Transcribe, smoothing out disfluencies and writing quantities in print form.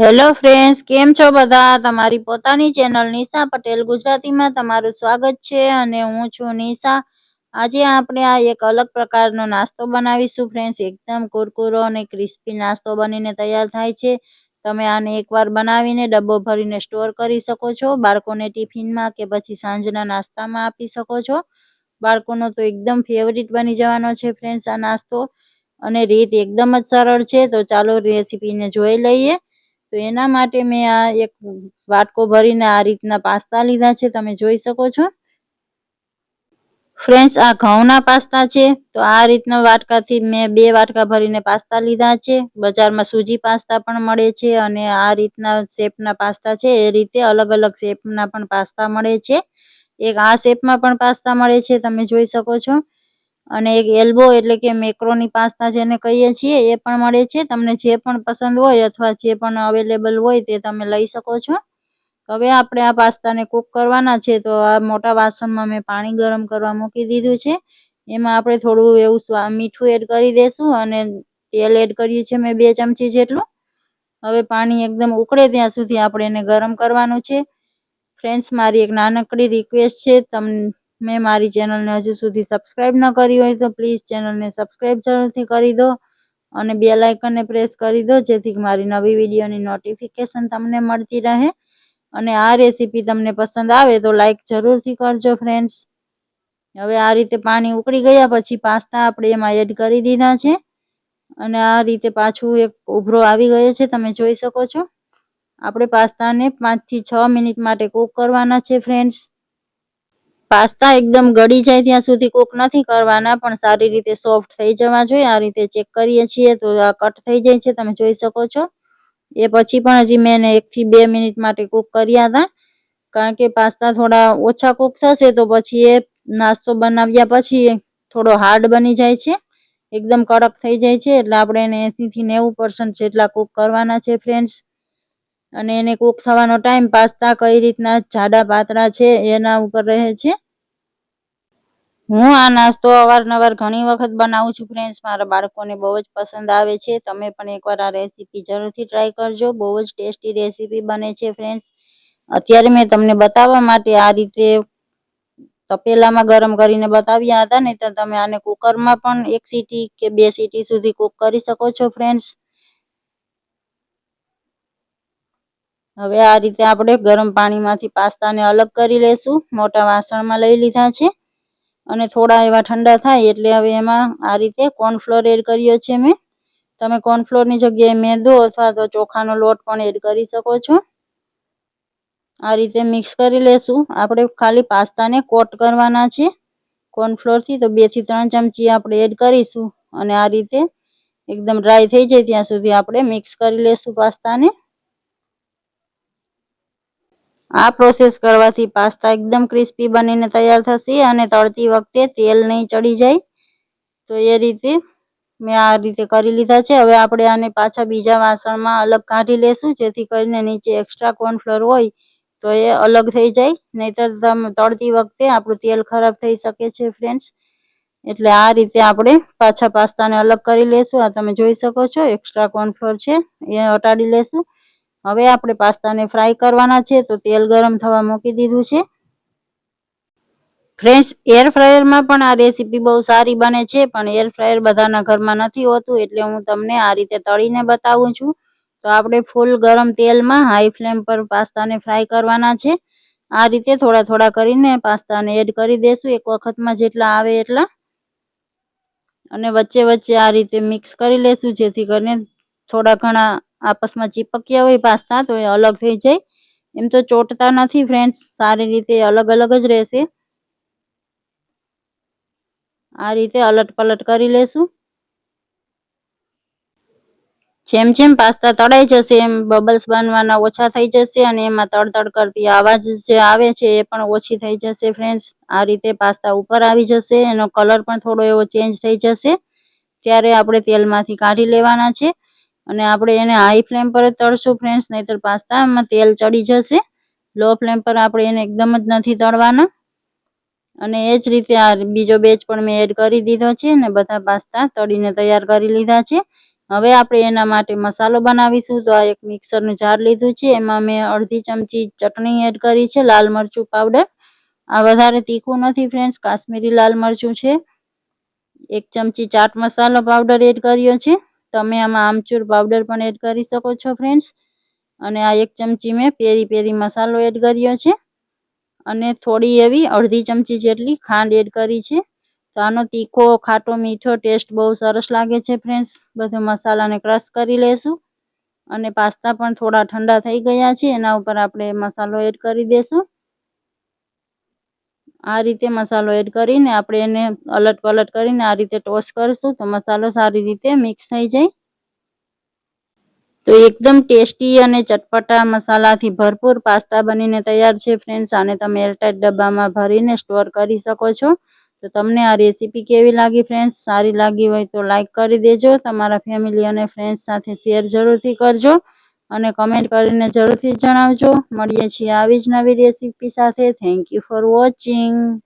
Hello friends, કેમ છો બધા? તમારી પોતાની ચેનલ નિશા પટેલ ગુજરાતીમાં તમારું સ્વાગત છે અને હું છું નિશા. આજે આપણે આ એક અલગ પ્રકારનો નાસ્તો બનાવીશું ફ્રેન્ડ્સ. એકદમ કુરકુરો અને ક્રિસ્પી નાસ્તો બનીને તૈયાર થાય છે. તમે આને એકવાર બનાવીને ડબ્બો ભરીને સ્ટોર કરી શકો છો. બાળકોને ટિફિનમાં કે પછી સાંજના નાસ્તામાં આપી શકો છો. બાળકોનો તો એકદમ ફેવરિટ બની જવાનો છે ફ્રેન્ડ્સ આ નાસ્તો. અને રીત એકદમ જ સરળ છે, તો ચાલો રેસીપીને જોઈ લઈએ. તો એના માટે મેં આ એક વાટકો ભરીને આ રીતના પાસ્તા લીધા છે, તમે જોઈ શકો છો ફ્રેન્ડ્સ. આ ઘઉંના પાસ્તા છે, તો આ રીતના વાટકાથી મેં 2 વાટકા ભરીને પાસ્તા લીધા છે. બજારમાં સૂજી પાસ્તા પણ મળે છે અને આ રીતના શેપના પાસ્તા છે, એ રીતે અલગ અલગ શેપના પણ પાસ્તા મળે છે. એક આ શેપમાં પણ પાસ્તા મળે છે, તમે જોઈ શકો છો. અને એક એલ્બો એટલે કે મેક્રોની પાસ્તા જેને કહીએ છીએ એ પણ મળે છે. તમને જે પણ પસંદ હોય અથવા જે પણ અવેલેબલ હોય તે તમે લઈ શકો છો. હવે આપણે આ પાસ્તાને કૂક કરવાના છે, તો આ મોટા વાસણમાં મેં પાણી ગરમ કરવા મૂકી દીધું છે. એમાં આપણે થોડું એવું મીઠું એડ કરી દેશું અને તેલ એડ કર્યું છે મેં 2 ચમચી જેટલું. હવે પાણી એકદમ ઉકળે ત્યાં સુધી આપણે એને ગરમ કરવાનું છે. ફ્રેન્ડ્સ, મારી એક નાનકડી રિક્વેસ્ટ છે, તમે મારી ચેનલને હજુ સુધી સબસ્ક્રાઈબ ન કરી હોય તો પ્લીઝ ચેનલને સબસ્ક્રાઈબ જરૂરથી કરી દો અને બેલ આઇકનને પ્રેસ કરી દો, જેથી મારી નવી વિડીયોની નોટિફિકેશન તમને મળતી રહે. અને આ રેસીપી તમને પસંદ આવે તો લાઈક જરૂરથી કરજો ફ્રેન્ડ્સ. હવે આ રીતે પાણી ઉકળી ગયા પછી પાસ્તા આપણે એમાં એડ કરી દીધા છે અને આ રીતે પાછું એક ઉભરો આવી ગયો છે, તમે જોઈ શકો છો. આપણે પાસ્તાને 5 થી 6 મિનિટ માટે કૂક કરવાના છે ફ્રેન્ડ્સ. પાસ્તા એકદમ ગળી જાય ત્યાં સુધી કૂક નથી કરવાના, પણ સારી રીતે સોફ્ટ થઈ જવા જોઈએ. આ રીતે ચેક કરીએ છીએ તો આ કટ થઈ જાય છે, તમે જોઈ શકો છો. એ પછી પણ હજી મેં 1 થી 2 મિનિટ માટે કૂક કર્યા હતા, કારણ કે પાસ્તા થોડા ઓછા કૂક થશે તો પછી એ નાસ્તો બનાવ્યા પછી થોડો હાર્ડ બની જાય છે, એકદમ કડક થઈ જાય છે. એટલે આપણે એને 80 થી 90% જેટલા કૂક કરવાના છે ફ્રેન્ડ્સ. અને એને કૂક થવાનો ટાઈમ પાસ્તા કઈ રીતના જાડા પાતળા છે એના ઉપર રહે છે. હું આ નાસ્તો અવારનવાર ઘણી વખત બનાવું છું ફ્રેન્ડ્સ. મારા બાળકોને બહુ જ પસંદ આવે છે. તમે પણ એકવાર આ રેસીપી જરૂરથી ટ્રાય કરજો. બહુ જ ટેસ્ટી રેસીપી બને છે ફ્રેન્ડ્સ. અત્યારે મેં તમને બતાવવા માટે આ રીતે તપેલામાં ગરમ કરીને બતાવ્યા હતા, નહીં તો તમે આને કુકરમાં પણ 1 સીટી કે 2 સીટી સુધી કૂક કરી શકો છો ફ્રેન્ડ્સ. હવે આ રીતે આપણે ગરમ પાણીમાંથી પાસ્તાને અલગ કરી લેશું. મોટા વાસણમાં લઈ લીધા છે અને થોડા એવા ઠંડા થાય એટલે હવે એમાં આ રીતે કોર્નફ્લોર એડ કર્યો છે મેં. તમે કોર્નફ્લોરની જગ્યાએ મેંદો અથવા તો ચોખાનો લોટ પણ એડ કરી શકો છો. આ રીતે મિક્સ કરી લેશું. આપણે ખાલી પાસ્તાને કોટ કરવાના છે કોર્નફ્લોરથી, તો 2 થી 3 ચમચી આપણે એડ કરીશું અને આ રીતે એકદમ ડ્રાય થઈ જાય ત્યાં સુધી આપણે મિક્સ કરી લેશું પાસ્તાને. આ પ્રોસેસ કરવાથી પાસ્તા એકદમ ક્રિસ્પી બનીને તૈયાર થશે અને તળતી વખતે તેલ નહીં ચડી જાય. તો એ રીતે મેં આ રીતે કરી લીધા છે. હવે આપણે આને પાછા બીજા વાસણમાં અલગ કાઢી લેશું, જેથી કરીને નીચે એક્સ્ટ્રા કોર્નફ્લોર હોય તો એ અલગ થઈ જાય, નહીતર તળતી વખતે આપણું તેલ ખરાબ થઈ શકે છે ફ્રેન્ડ્સ. એટલે આ રીતે આપણે પાછા પાસ્તાને અલગ કરી લેશું. આ તમે જોઈ શકો છો એક્સ્ટ્રા કોર્નફ્લોર છે એ હટાડી લેશું. હવે આપણે પાસ્તાને ફ્રાય કરવાના છે, તો તેલ ગરમ થવા મૂકી દીધું છે ફ્રેન્ડ્સ. એર ફ્રાયરમાં પણ આ રેસીપી બહુ સારી બને છે, પણ એર ફ્રાયર બધાના ઘરમાં નથી હોતું, એટલે હું તમને આ રીતે તળીને બતાવું છું. તો આપણે ફૂલ ગરમ તેલમાં હાઈ ફ્લેમ પર પાસ્તાને ફ્રાય કરવાના છે. આ રીતે થોડા થોડા કરીને પાસ્તાને એડ કરી દેશું, એક વખતમાં જેટલા આવે એટલા. અને વચ્ચે વચ્ચે આ રીતે મિક્સ કરી લેશું, જેથી કરીને થોડા ઘણા આપસમાં ચીપક્યા હોય પાસ્તા તો એ અલગ થઈ જાય. એમ તો ચોટતા નથી ફ્રેન્ડ્સ, સારી રીતે અલગ અલગ જ રહેશે. આ રીતે અલટ પલટ કરી લેશું. જેમ જેમ પાસ્તા તળાઈ જશે એમ બબલ્સ બનવાના ઓછા થઈ જશે અને એમાં તડતડ કરતી આવાજ જે આવે છે એ પણ ઓછી થઈ જશે ફ્રેન્ડ્સ. આ રીતે પાસ્તા ઉપર આવી જશે, એનો કલર પણ થોડો એવો ચેન્જ થઈ જશે, ત્યારે આપણે તેલમાંથી કાઢી લેવાના છે. અને આપણે એને હાઈ ફ્લેમ પર જ તળશું ફ્રેન્ડ્સ, નહીતર પાસ્તામાં તેલ ચડી જશે. લો ફ્લેમ પર આપણે એને એકદમ જ નથી તળવાના. અને એ જ રીતે આ બીજો બેચ પણ મેં એડ કરી દીધો છે ને બધા પાસ્તા તળીને તૈયાર કરી લીધા છે. હવે આપણે એના માટે મસાલો બનાવીશું. તો આ એક મિક્સરનું જાર લીધું છે, એમાં મેં અડધી ચમચી ચટણી એડ કરી છે, લાલ મરચું પાવડર. આ વધારે તીખું નથી ફ્રેન્ડ્સ, કાશ્મીરી લાલ મરચું છે. 1 ચમચી ચાટ મસાલો પાવડર એડ કર્યો છે. તમે આમાં આમચૂર પાવડર પણ એડ કરી શકો છો ફ્રેન્ડ્સ. અને આ 1 ચમચી મેં પેરી પેરી મસાલો એડ કર્યો છે. અને થોડી એવી અડધી ચમચી જેટલી ખાંડ એડ કરી છે. તો આનો તીખો ખાટો મીઠો ટેસ્ટ બહુ સરસ લાગે છે ફ્રેન્ડ્સ. બધા મસાલાને ક્રશ કરી લેશું. અને પાસ્તા પણ થોડા ઠંડા થઈ ગયા છે, એના ઉપર આપણે મસાલો એડ કરી દેશું. આ રીતે મસાલો એડ કરીને આપણે એને અલટ પલટ કરીને આ રીતે ટોસ કરશું, તો મસાલો સારી રીતે મિક્સ થઈ જાય. તો એકદમ ટેસ્ટી અને ચટપટા મસાલાથી ભરપૂર પાસ્તા બનીને તૈયાર છે ફ્રેન્ડ્સ. આને તમે એરટાઇટ ડબ્બામાં ભરીને સ્ટોર કરી શકો છો. તો તમને આ રેસીપી કેવી લાગી ફ્રેન્ડ્સ? સારી લાગી હોય તો લાઈક કરી દેજો. તમારા ફેમિલી અને ફ્રેન્ડ્સ સાથે શેર જરૂરથી કરજો. અને કમેન્ટ કરીને જરૂરથી જણાવજો. મળીએ છીએ આવી જ નવી રેસીપી સાથે. Thank you for watching.